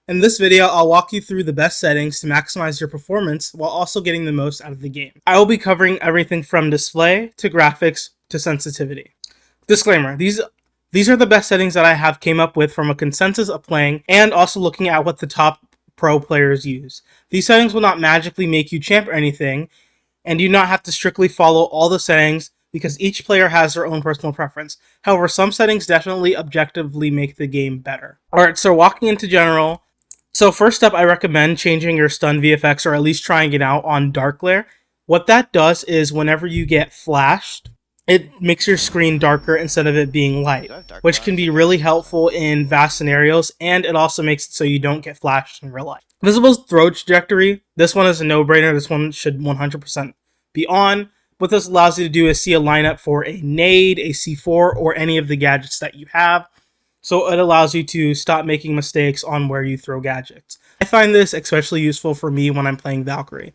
In this video, I'll walk you through the best settings to maximize your performance while also getting the most out of the game. I will be covering everything from display to graphics to sensitivity. Disclaimer, these are the best settings that I have came up with from a consensus of playing and also looking at what the top pro players use. These settings will not magically make you champ or anything, and you do not have to strictly follow all the settings because each player has their own personal preference. However, some settings definitely objectively make the game better. Alright, so walking into general. So first up, I recommend changing your stun VFX or at least trying it out on dark glare. What that does is whenever you get flashed, it makes your screen darker instead of it being light, which can be really helpful in vast scenarios, and it also makes it so you don't get flashed in real life. Visible throw trajectory, this one is a no-brainer. This one should 100% be on. What this allows you to do is see a lineup for a nade, a C4, or any of the gadgets that you have. So it allows you to stop making mistakes on where you throw gadgets. I find this especially useful for me when I'm playing Valkyrie.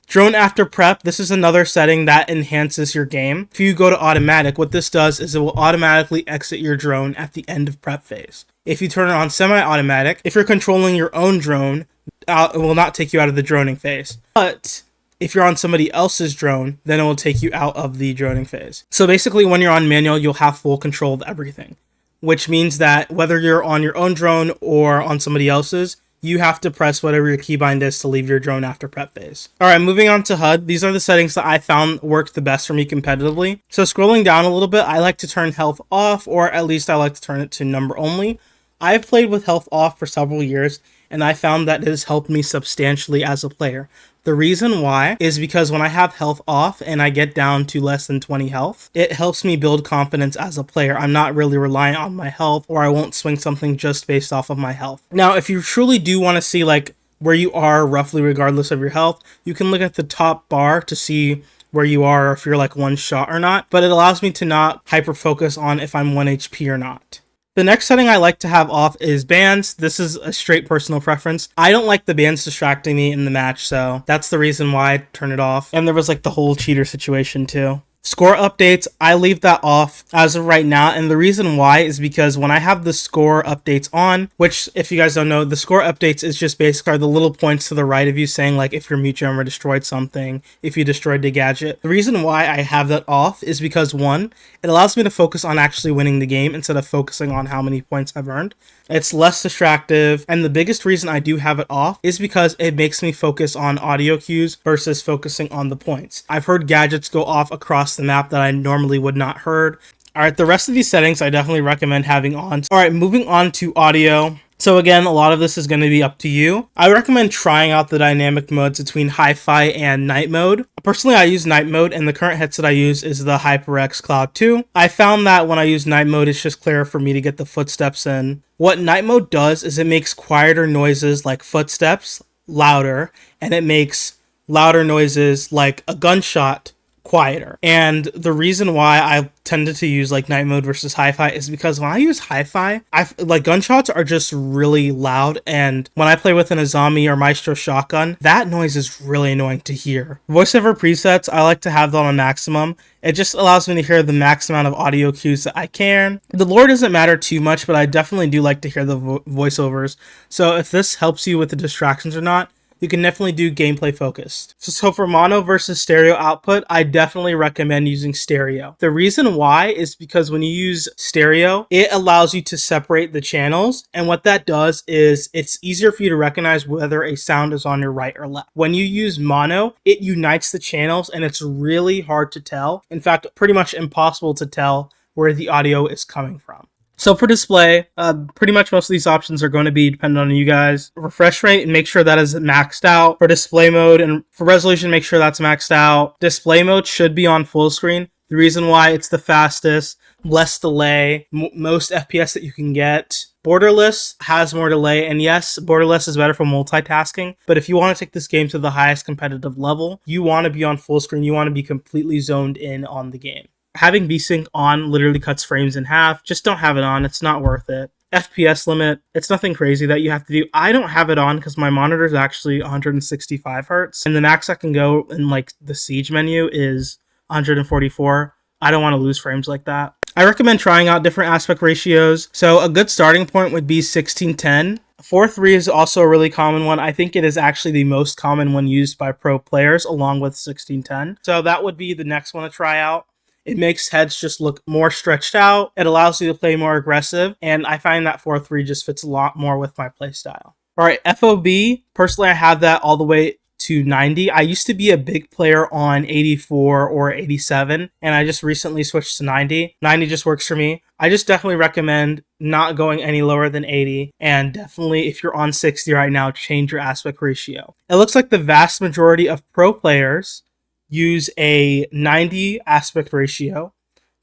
Drone after prep, this is another setting that enhances your game. If you go to automatic, what this does is it will automatically exit your drone at the end of prep phase. If you turn it on semi-automatic, if you're controlling your own drone, it will not take you out of the droning phase. But if you're on somebody else's drone, then it will take you out of the droning phase. So basically when you're on manual, you'll have full control of everything, which means that whether you're on your own drone or on somebody else's, you have to press whatever your keybind is to leave your drone after prep phase. Alright, moving on to HUD. These are the settings that I found worked the best for me competitively. So scrolling down a little bit, I like to turn health off, or at least I like to turn it to number only. I've played with health off for several years, and I found that it has helped me substantially as a player. The reason why is because when I have health off and I get down to less than 20 health, it helps me build confidence as a player. I'm not really reliant on my health, or I won't swing something just based off of my health. Now, if you truly do want to see like where you are roughly regardless of your health, you can look at the top bar to see where you are, if you're like one shot or not, but it allows me to not hyper focus on if I'm 1 HP or not. The next setting I like to have off is bands. This is a straight personal preference. I don't like the bands distracting me in the match, so that's the reason why I turn it off. And there was like the whole cheater situation too. Score updates, I leave that off as of right now, and the reason why is because when I have the score updates on, which if you guys don't know, the score updates is just basically the little points to the right of you saying like if your mute jammer destroyed something, if you destroyed the gadget. The reason why I have that off is because one, it allows me to focus on actually winning the game instead of focusing on how many points I've earned. It's less distractive, and the biggest reason I do have it off is because it makes me focus on audio cues versus focusing on the points. I've heard gadgets go off across the map that I normally would not heard. Alright, the rest of these settings I definitely recommend having on. Alright, moving on to audio. So again, a lot of this is going to be up to you. I recommend trying out the dynamic modes between hi-fi and night mode. Personally, I use night mode, and the current headset I use is the HyperX Cloud 2. I found that when I use night mode, it's just clearer for me to get the footsteps in. What night mode does is it makes quieter noises like footsteps louder, and it makes louder noises like a gunshot quieter. And the reason why I tended to use like night mode versus hi-fi is because when I use hi-fi, like gunshots are just really loud, and when I play with an Azami or Maestro shotgun, that noise is really annoying to hear. Voiceover presets, I like to have that on maximum. It just allows me to hear the max amount of audio cues that I can. The lore doesn't matter too much, but I definitely do like to hear the voiceovers. So if this helps you with the distractions or not, you can definitely do gameplay focused. So for mono versus stereo output, I definitely recommend using stereo. The reason why is because when you use stereo, it allows you to separate the channels. And what that does is it's easier for you to recognize whether a sound is on your right or left. When you use mono, it unites the channels, and it's really hard to tell. In fact, pretty much impossible to tell where the audio is coming from. So for display, pretty much most of these options are going to be dependent on you guys. Refresh rate, and make sure that is maxed out. For display mode and for resolution, make sure that's maxed out. Display mode should be on full screen. The reason why, it's the fastest, less delay, most FPS that you can get. Borderless has more delay, and yes, borderless is better for multitasking, but if you want to take this game to the highest competitive level, you want to be on full screen, you want to be completely zoned in on the game. Having VSync on literally cuts frames in half. Just don't have it on. It's not worth it. FPS limit, it's nothing crazy that you have to do. I don't have it on because my monitor is actually 165 hertz, and the max I can go in like the Siege menu is 144. I don't want to lose frames like that. I recommend trying out different aspect ratios. So a good starting point would be 16:10. 4.3 is also a really common one. I think it is actually the most common one used by pro players along with 1610. So that would be the next one to try out. It makes heads just look more stretched out. It allows you to play more aggressive. And I find that 4.3 just fits a lot more with my playstyle. All right, FOV. Personally, I have that all the way to 90. I used to be a big player on 84 or 87, and I just recently switched to 90. 90 just works for me. I just definitely recommend not going any lower than 80, and definitely if you're on 60 right now, change your aspect ratio. It looks like the vast majority of pro players use a 90 aspect ratio,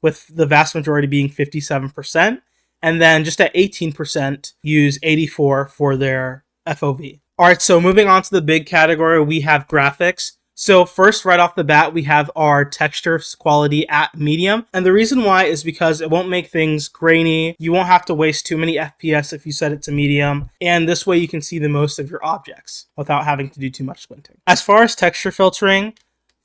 with the vast majority being 57%, and then just at 18% use 84 for their FOV. All right, so moving on to the big category, we have graphics. So first, right off the bat, we have our texture quality at medium. And the reason why is because it won't make things grainy. You won't have to waste too many FPS if you set it to medium. And this way you can see the most of your objects without having to do too much squinting. As far as texture filtering,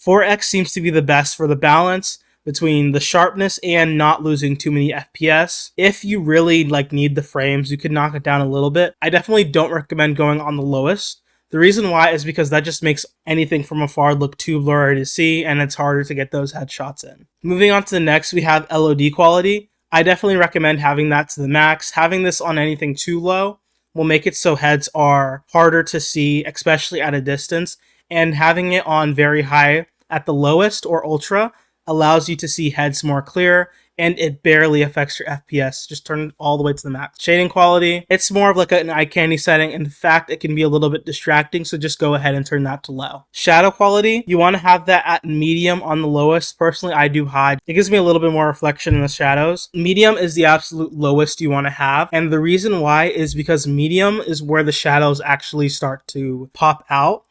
4x seems to be the best for the balance between the sharpness and not losing too many FPS. If you really need the frames, you could knock it down a little bit. I definitely don't recommend going on the lowest. The reason why is because that just makes anything from afar look too blurry to see, and it's harder to get those headshots in. Moving on to the next, we have LOD quality. I definitely recommend having that to the max. Having this on anything too low will make it so heads are harder to see, especially at a distance, and having it on very high at the lowest or ultra allows you to see heads more clear, and it barely affects your FPS. Just turn it all the way to the max. Shading quality, it's more of an eye candy setting. In fact, it can be a little bit distracting, so just go ahead and turn that to low. Shadow quality, you want to have that at medium on the lowest. Personally, I do high. It gives me a little bit more reflection in the shadows. Medium is the absolute lowest you want to have, and the reason why is because medium is where the shadows actually start to pop out,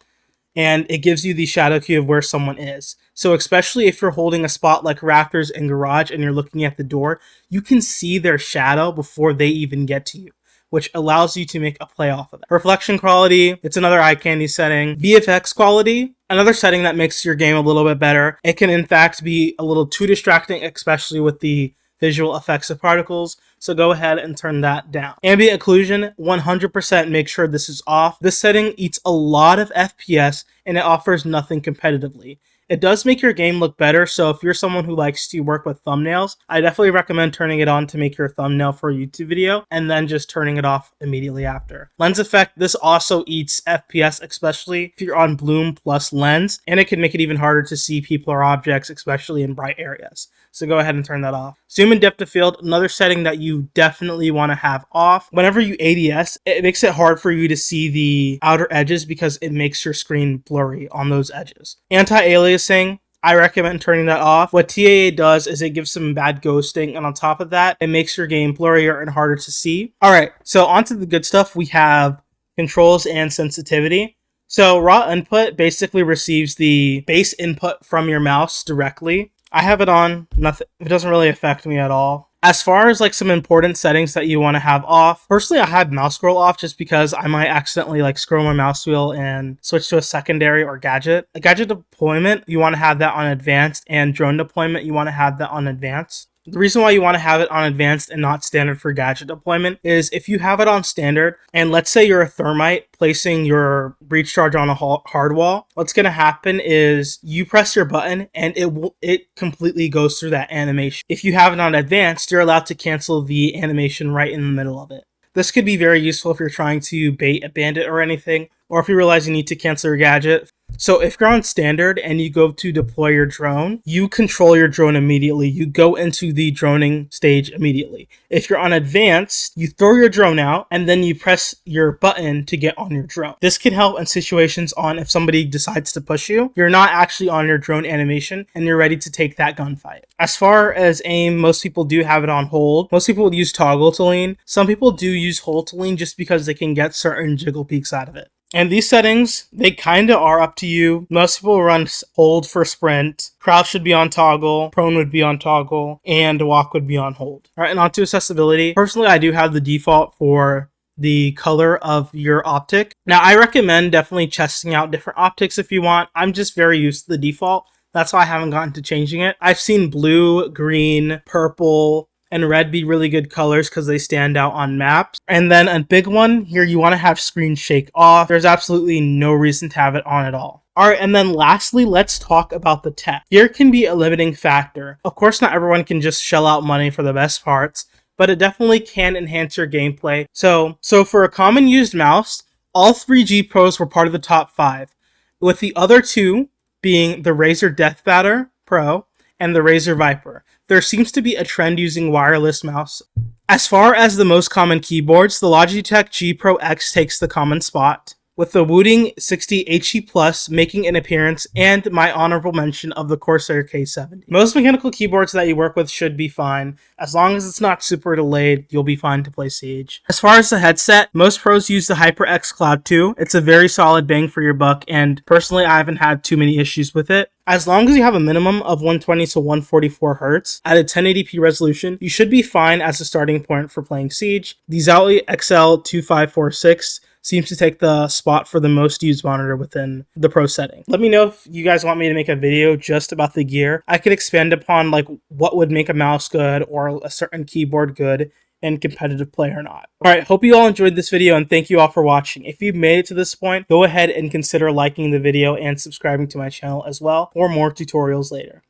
and it gives you the shadow cue of where someone is. So especially if you're holding a spot like rafters and garage and you're looking at the door, you can see their shadow before they even get to you, which allows you to make a play off of it. Reflection quality, it's another eye candy setting. VFX quality, another setting that makes your game a little bit better. It can in fact be a little too distracting, especially with the visual effects of particles, so go ahead and turn that down. Ambient occlusion, 100% make sure this is off. This setting eats a lot of FPS and it offers nothing competitively. It does make your game look better, so if you're someone who likes to work with thumbnails, I definitely recommend turning it on to make your thumbnail for a YouTube video, and then just turning it off immediately after. Lens effect, this also eats FPS, especially if you're on bloom plus lens, and it can make it even harder to see people or objects, especially in bright areas. So go ahead and turn that off. Zoom and depth of field, another setting that you definitely want to have off. Whenever you ADS, it makes it hard for you to see the outer edges because it makes your screen blurry on those edges. Anti-aliasing, I recommend turning that off. What TAA does is it gives some bad ghosting, and on top of that, it makes your game blurrier and harder to see. Alright, so on to the good stuff. We have controls and sensitivity. So raw input basically receives the base input from your mouse directly. I have it on, nothing. It doesn't really affect me at all. As far as some important settings that you want to have off, personally I have mouse scroll off just because I might accidentally scroll my mouse wheel and switch to a secondary or gadget. A gadget deployment, you want to have that on advanced, and drone deployment, you want to have that on advanced. The reason why you want to have it on advanced and not standard for gadget deployment is if you have it on standard, and let's say you're a thermite placing your breach charge on a hard wall, what's going to happen is you press your button and it completely goes through that animation. If you have it on advanced, you're allowed to cancel the animation right in the middle of it. This could be very useful if you're trying to bait a bandit or anything, or if you realize you need to cancel your gadget. So if you're on standard and you go to deploy your drone, you control your drone immediately. You go into the droning stage immediately. If you're on advanced, you throw your drone out and then you press your button to get on your drone. This can help in situations on if somebody decides to push you, you're not actually on your drone animation and you're ready to take that gunfight. As far as aim, most people do have it on hold. Most people use toggle to lean. Some people do use hold to lean just because they can get certain jiggle peaks out of it. And these settings, they kind of are up to you. Most people run hold for sprint. Crouch should be on toggle. Prone would be on toggle. And walk would be on hold. All right, and on to accessibility. Personally, I do have the default for the color of your optic. Now, I recommend definitely testing out different optics if you want. I'm just very used to the default. That's why I haven't gotten to changing it. I've seen blue, green, purple, and red be really good colors because they stand out on maps. And then a big one here, you want to have screen shake off. There's absolutely no reason to have it on at all. Alright, and then lastly, let's talk about the tech. Here can be a limiting factor. Of course, not everyone can just shell out money for the best parts, but it definitely can enhance your gameplay. So for a common used mouse, all 3 G Pros were part of the top 5, with the other 2 being the Razer Deathbatter Pro and the Razer Viper. There seems to be a trend using wireless mouse. As far as the most common keyboards, the Logitech G Pro X takes the common spot, with the Wooting 60 HE Plus making an appearance, and my honorable mention of the Corsair K70. Most mechanical keyboards that you work with should be fine. As long as it's not super delayed, you'll be fine to play Siege. As far as the headset, most pros use the HyperX Cloud 2. It's a very solid bang for your buck, and personally I haven't had too many issues with it. As long as you have a minimum of 120 to 144 Hz at a 1080p resolution, you should be fine as a starting point for playing Siege. The Zowie XL2546 seems to take the spot for the most used monitor within the Pro setting. Let me know if you guys want me to make a video just about the gear. I could expand upon like what would make a mouse good or a certain keyboard good in competitive play or not. Alright, hope you all enjoyed this video and thank you all for watching. If you've made it to this point, go ahead and consider liking the video and subscribing to my channel as well for more tutorials later.